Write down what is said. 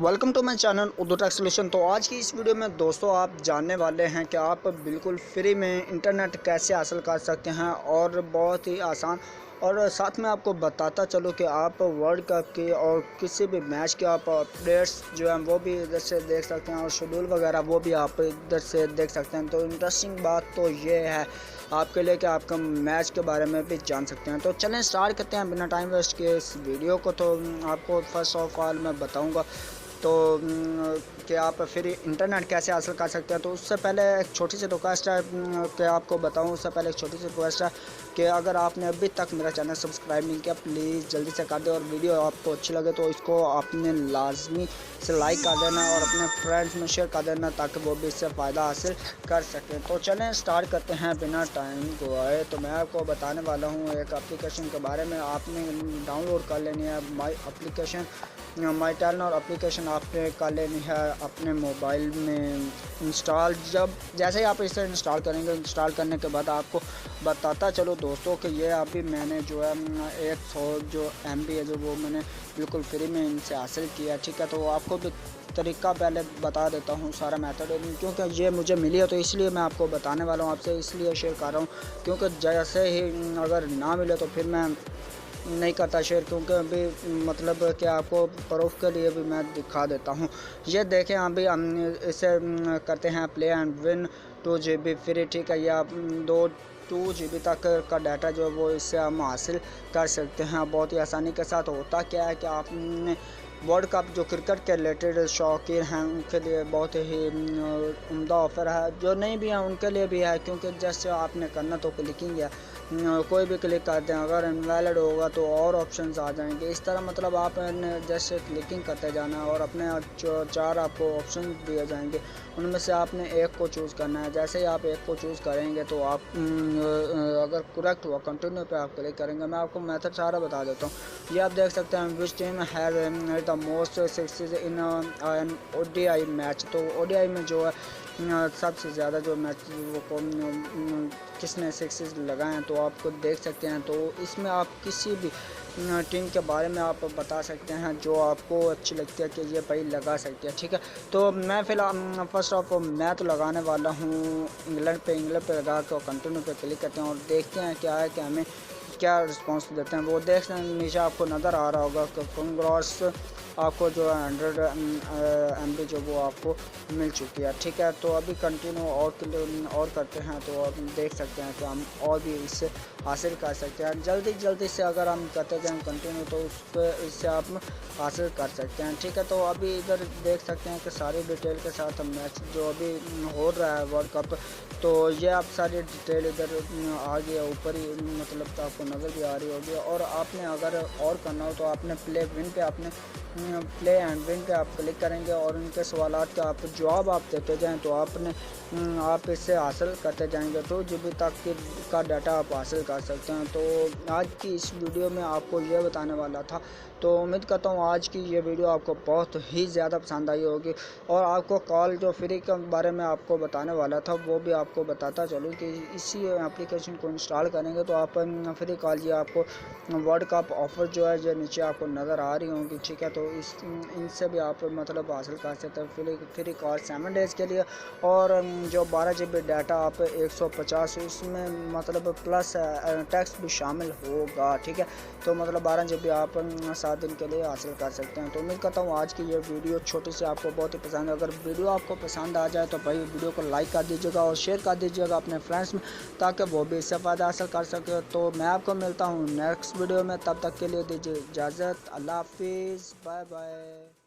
Welcome to my channel Urdu tech solution. तो आज की इस वीडियो में दोस्तों आप जानने वाले हैं कि आप बिल्कुल फ्री में इंटरनेट कैसे हासिल कर सकते हैं और बहुत ही आसान। और साथ में आपको बताता चलो कि आप वर्ल्ड कप की और किसी भी मैच के आप अपडेट्स जो हैं वो भी इधर से देख सकते हैं और शेड्यूल वगैरह वो भी आप इधर से देख सकते हैं। तो इंटरेस्टिंग बात तो ये है आपके लिए कि आपका मैच के बारे में भी जान सकते हैं। तो चलें स्टार्ट करते हैं बिना टाइम वेस्ट किए इस वीडियो को। तो आपको फर्स्ट ऑफ ऑल मैं बताऊंगा तो कि आप फिर इंटरनेट कैसे हासिल कर सकते हैं। तो उससे पहले एक छोटी सी रिक्वेस्ट है कि आपको बताऊं, उससे पहले एक छोटी सी रिक्वेस्ट है कि अगर आपने अभी तक मेरा चैनल सब्सक्राइब नहीं किया प्लीज़ जल्दी से कर दें, और वीडियो आपको अच्छी लगे तो इसको आपने लाजमी से लाइक कर देना और अपने फ्रेंड्स में शेयर कर देना ताकि वो भी इससे फ़ायदा हासिल कर सकें। तो चलें स्टार्ट करते हैं बिना टाइम गवाए। तो मैं आपको बताने वाला हूँ एक एप्लीकेशन के बारे में। आपने डाउनलोड कर लेनी है माई टेलनर एप्लीकेशन आपने कर लेनी है अपने मोबाइल में इंस्टॉल। जैसे ही आप इसे इंस्टॉल करेंगे, इंस्टॉल करने के बाद आपको बताता चलो दोस्तों कि ये अभी मैंने जो है 100 जो MB है जो वो मैंने बिल्कुल फ्री में इनसे हासिल किया। ठीक है, तो आपको भी तरीका पहले बता देता हूँ सारा मेथड, क्योंकि ये मुझे मिली है तो इसलिए मैं आपको बताने वाला हूँ, आपसे इसलिए शेयर कर रहा हूँ क्योंकि जैसे ही अगर ना मिले तो फिर मैं नहीं करता शेयर, क्योंकि अभी मतलब कि आपको प्रूफ के लिए भी मैं दिखा देता हूँ। ये देखें अभी हम इसे करते हैं play and win 2 GB free. ठीक है, या 2 GB तक का डाटा जो है वो इससे हम हासिल कर सकते हैं बहुत ही आसानी के साथ। होता क्या है कि आपने वर्ल्ड कप जो क्रिकेट के रिलेटेड शौकीन हैं उनके लिए बहुत ही उम्दा ऑफ़र है, जो नहीं भी हैं उनके लिए भी है, क्योंकि जैसे आपने करना तो क्लिकिंग है, कोई भी क्लिक करते हैं अगर इनवैलिड होगा तो और ऑप्शंस आ जाएंगे। इस तरह मतलब आप जैसे क्लिकिंग करते जाना है और अपने 4 आपको ऑप्शन दिए जाएंगे, उनमें से आपने एक को चूज़ करना है। जैसे ही आप एक को चूज़ करेंगे तो आप अगर करेक्ट हुआ कंटिन्यू पे आप क्लिक करेंगे। मैं आपको मेथड सारा बता देता हूँ। ये आप देख सकते हैं which team have the most sixes in an ODI match. तो ODI में जो है सबसे ज़्यादा जो मैच वो किसने सिक्सेस लगाए हैं तो आपको देख सकते हैं। तो इसमें आप किसी भी टीम के बारे में आप बता सकते हैं जो आपको अच्छी लगती है कि ये भाई लगा सकती है। ठीक है, तो मैं फ़िलहाल फर्स्ट ऑफ मैं तो लगाने वाला हूँ इंग्लैंड पे लगा कर कंटिन्यू पे क्लिक करते हैं और देखते हैं क्या है कि हमें क्या रिस्पांस देते हैं। वो देख नीचे आपको नज़र आ रहा होगा कि कंग्रेस आपको जो है 100 MB जो वो आपको मिल चुकी है। ठीक है, तो अभी कंटिन्यू और करते हैं तो आप देख सकते हैं कि हम और भी इससे हासिल कर सकते हैं। जल्दी से अगर हम करते जाएँ कंटिन्यू तो इससे आप हासिल कर सकते हैं। ठीक है, तो अभी इधर देख सकते हैं कि सारी डिटेल के साथ मैच जो अभी हो रहा है वर्ल्ड कप, तो ये आप सारी डिटेल इधर आ गया ऊपर ही, मतलब तो आपको नज़र भी आ रही होगी। और आपने अगर और करना हो तो आपने प्ले एंड विन पे आप क्लिक करेंगे और उनके सवालात का आप जवाब आप देते जाएं तो आप इससे हासिल करते जाएंगे। 2 GB तक का डाटा आप हासिल कर सकते हैं। तो आज की इस वीडियो में आपको ये बताने वाला था, तो उम्मीद करता हूँ आज की ये वीडियो आपको बहुत ही ज़्यादा पसंद आई होगी। और आपको कॉल जो फ्री के बारे में आपको बताने वाला था वो भी आपको बताता चलूँ कि इसी एप्लीकेशन को इंस्टॉल करेंगे तो आप फ्री कॉल ये आपको वर्ल्ड कप ऑफ़र जो है जो नीचे आपको नज़र आ रही होंगी। ठीक है, तो इनसे भी आप मतलब हासिल कर सकते हैं फ्री कॉल 7 डेज़ के लिए। और जो 12 GB डाटा आप 150 उसमें मतलब प्लस टैक्स भी शामिल होगा। ठीक है, तो मतलब 12 GB आप 7 दिन के लिए हासिल कर सकते हैं। तो उम्मीद करता हूँ आज की ये वीडियो छोटी सी आपको बहुत ही पसंद है। अगर वीडियो आपको पसंद आ जाए तो भाई वीडियो को लाइक कर दीजिएगा और शेयर कर दीजिएगा अपने फ्रेंड्स में ताकि वो भी इससे फ़ायदा हासिल कर सके। तो मैं आपको मिलता हूँ नेक्स्ट वीडियो में, तब तक के लिए दीजिए इजाज़त। अल्लाह हाफिज़, बाय बाय।